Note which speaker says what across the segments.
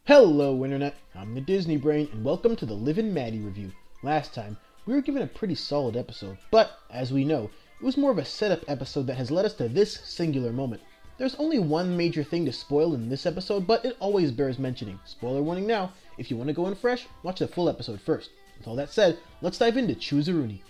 Speaker 1: Hello Internet, I'm the Disney Brain, and welcome to the Livin' Maddie review. Last time, we were given a pretty solid episode, but, as we know, it was more of a setup episode that has led us to this singular moment. There's only one major thing to spoil in this episode, but it always bears mentioning. Spoiler warning now, if you want to go in fresh, watch the full episode first. With all that said, let's dive into Choose a Rooney.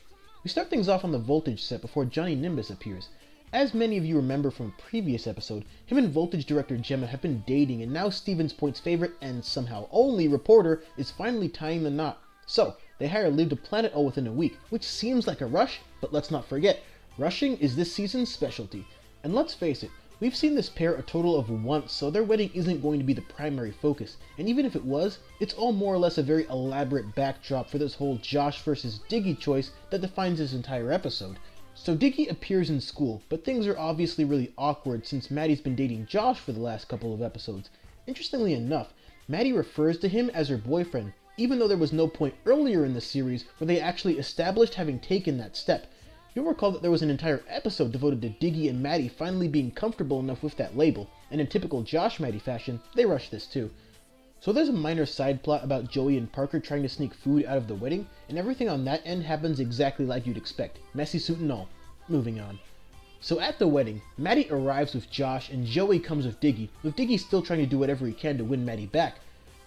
Speaker 1: We start things off on the Voltage set before Johnny Nimbus appears. As many of you remember from a previous episode, him and Voltage director Gemma have been dating, and now Stevens Point's favorite and somehow only reporter is finally tying the knot. So, they hire Liv to Planet O within a week, which seems like a rush, but let's not forget, rushing is this season's specialty. And let's face it, we've seen this pair a total of once, so their wedding isn't going to be the primary focus. And even if it was, it's all more or less a very elaborate backdrop for this whole Josh versus Diggie choice that defines this entire episode. So Diggie appears in school, but things are obviously really awkward since Maddie's been dating Josh for the last couple of episodes. Interestingly enough, Maddie refers to him as her boyfriend, even though there was no point earlier in the series where they actually established having taken that step. You'll recall that there was an entire episode devoted to Diggie and Maddie finally being comfortable enough with that label, and in typical Josh-Maddie fashion, they rushed this too. So there's a minor side plot about Joey and Parker trying to sneak food out of the wedding, and everything on that end happens exactly like you'd expect, messy suit and all. Moving on. So at the wedding, Maddie arrives with Josh and Joey comes with Diggie still trying to do whatever he can to win Maddie back.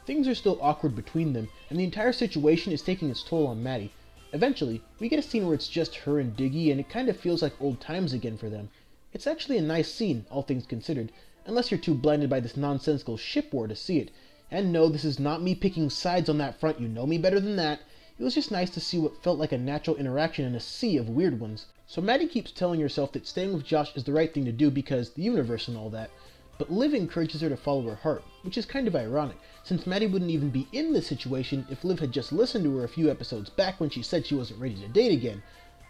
Speaker 1: Things are still awkward between them, and the entire situation is taking its toll on Maddie. Eventually, we get a scene where it's just her and Diggie, and it kind of feels like old times again for them. It's actually a nice scene, all things considered, unless you're too blinded by this nonsensical ship war to see it. And no, this is not me picking sides on that front, you know me better than that. It was just nice to see what felt like a natural interaction in a sea of weird ones. So Maddie keeps telling herself that staying with Josh is the right thing to do because the universe and all that. But Liv encourages her to follow her heart, which is kind of ironic, since Maddie wouldn't even be in this situation if Liv had just listened to her a few episodes back when she said she wasn't ready to date again.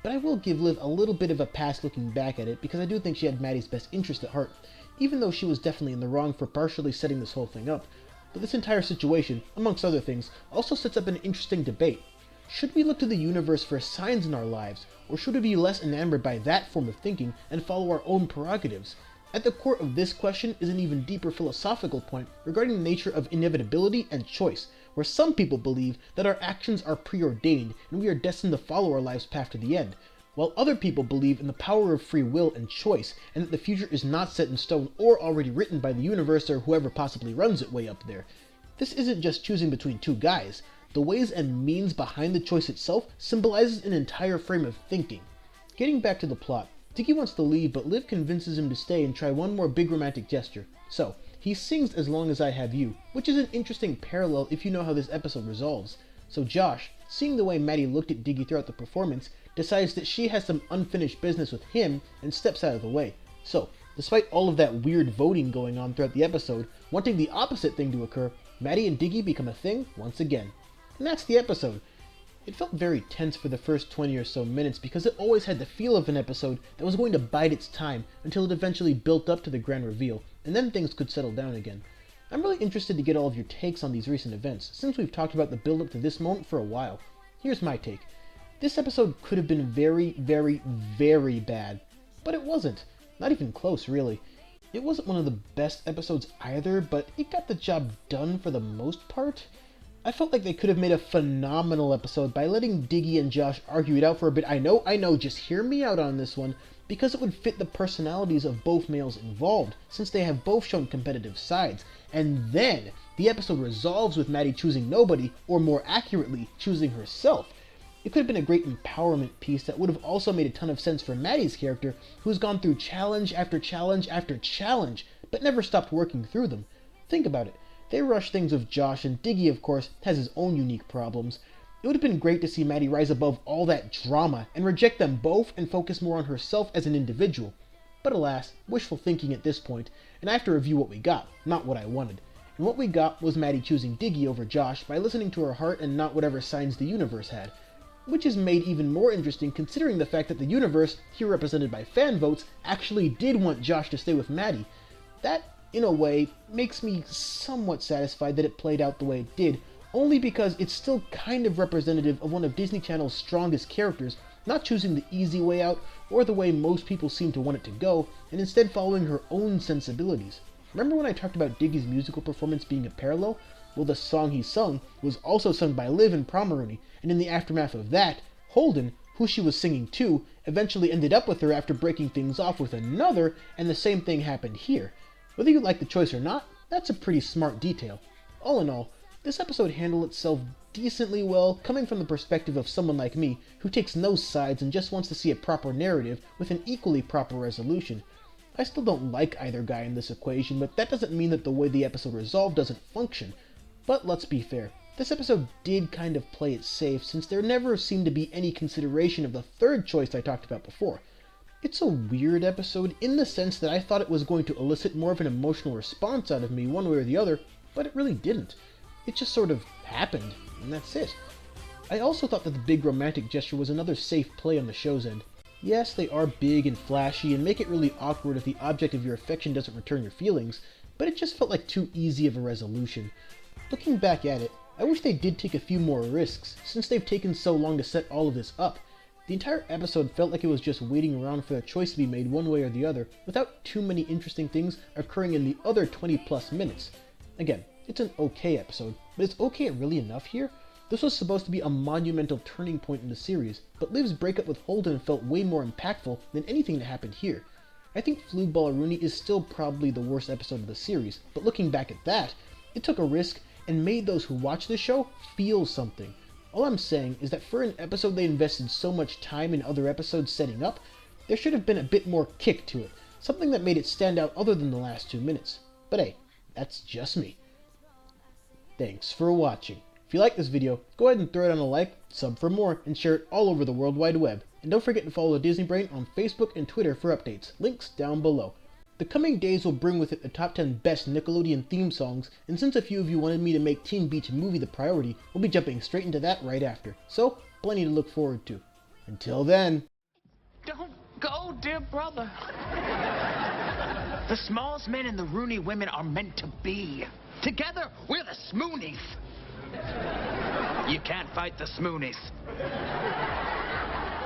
Speaker 1: But I will give Liv a little bit of a pass looking back at it because I do think she had Maddie's best interest at heart, even though she was definitely in the wrong for partially setting this whole thing up. But this entire situation, amongst other things, also sets up an interesting debate. Should we look to the universe for signs in our lives, or should we be less enamored by that form of thinking and follow our own prerogatives? At the core of this question is an even deeper philosophical point regarding the nature of inevitability and choice, where some people believe that our actions are preordained and we are destined to follow our life's path to the end, while other people believe in the power of free will and choice, and that the future is not set in stone or already written by the universe or whoever possibly runs it way up there. This isn't just choosing between two guys. The ways and means behind the choice itself symbolizes an entire frame of thinking. Getting back to the plot, Diggie wants to leave, but Liv convinces him to stay and try one more big romantic gesture. So, he sings As Long As I Have You, which is an interesting parallel if you know how this episode resolves. So Josh, seeing the way Maddie looked at Diggie throughout the performance, decides that she has some unfinished business with him and steps out of the way. So, despite all of that weird voting going on throughout the episode, wanting the opposite thing to occur, Maddie and Diggie become a thing once again. And that's the episode. It felt very tense for the first 20 or so minutes because it always had the feel of an episode that was going to bide its time until it eventually built up to the grand reveal, and then things could settle down again. I'm really interested to get all of your takes on these recent events, since we've talked about the build-up to this moment for a while. Here's my take. This episode could have been very, very, very bad, but it wasn't. Not even close, really. It wasn't one of the best episodes either, but it got the job done for the most part. I felt like they could have made a phenomenal episode by letting Diggie and Josh argue it out for a bit. I know, just hear me out on this one, because it would fit the personalities of both males involved, since they have both shown competitive sides. And then, the episode resolves with Maddie choosing nobody, or more accurately, choosing herself. It could have been a great empowerment piece that would have also made a ton of sense for Maddie's character, who's gone through challenge after challenge after challenge, but never stopped working through them. Think about it. They rush things with Josh, and Diggie, of course, has his own unique problems. It would have been great to see Maddie rise above all that drama and reject them both and focus more on herself as an individual. But alas, wishful thinking at this point, and I have to review what we got, not what I wanted. And what we got was Maddie choosing Diggie over Josh by listening to her heart and not whatever signs the universe had. Which is made even more interesting considering the fact that the universe, here represented by fan votes, actually did want Josh to stay with Maddie. That, in a way, makes me somewhat satisfied that it played out the way it did, only because it's still kind of representative of one of Disney Channel's strongest characters, not choosing the easy way out or the way most people seem to want it to go, and instead following her own sensibilities. Remember when I talked about Diggie's musical performance being a parallel? Well, the song he sung was also sung by Liv and Rooney, and in the aftermath of that, Holden, who she was singing to, eventually ended up with her after breaking things off with another, and the same thing happened here. Whether you like the choice or not, that's a pretty smart detail. All in all, this episode handled itself decently well, coming from the perspective of someone like me, who takes no sides and just wants to see a proper narrative with an equally proper resolution. I still don't like either guy in this equation, but that doesn't mean that the way the episode resolved doesn't function. But let's be fair, this episode did kind of play it safe, since there never seemed to be any consideration of the third choice I talked about before. It's a weird episode in the sense that I thought it was going to elicit more of an emotional response out of me one way or the other, but it really didn't. It just sort of happened, and that's it. I also thought that the big romantic gesture was another safe play on the show's end. Yes, they are big and flashy and make it really awkward if the object of your affection doesn't return your feelings, but it just felt like too easy of a resolution. Looking back at it, I wish they did take a few more risks, since they've taken so long to set all of this up. The entire episode felt like it was just waiting around for a choice to be made one way or the other, without too many interesting things occurring in the other 20 plus minutes. Again, it's an okay episode, but is okay really enough here? This was supposed to be a monumental turning point in the series, but Liv's breakup with Holden felt way more impactful than anything that happened here. I think Flueball Rooney is still probably the worst episode of the series, but looking back at that, it took a risk and made those who watch the show feel something. All I'm saying is that for an episode they invested so much time in other episodes setting up, there should have been a bit more kick to it, something that made it stand out other than the last 2 minutes. But hey, that's just me. Thanks for watching. If you like this video, go ahead and throw it on a like, sub for more, and share it all over the World Wide Web. And don't forget to follow the Disney Brain on Facebook and Twitter for updates, links down below. The coming days will bring with it the top 10 best Nickelodeon theme songs, and since a few of you wanted me to make Teen Beach Movie the priority, we'll be jumping straight into that right after. So, plenty to look forward to. Until then...
Speaker 2: Don't go, dear brother. The Smalls men and the Rooney women are meant to be. Together, we're the Smoonies. You can't fight the Smoonies.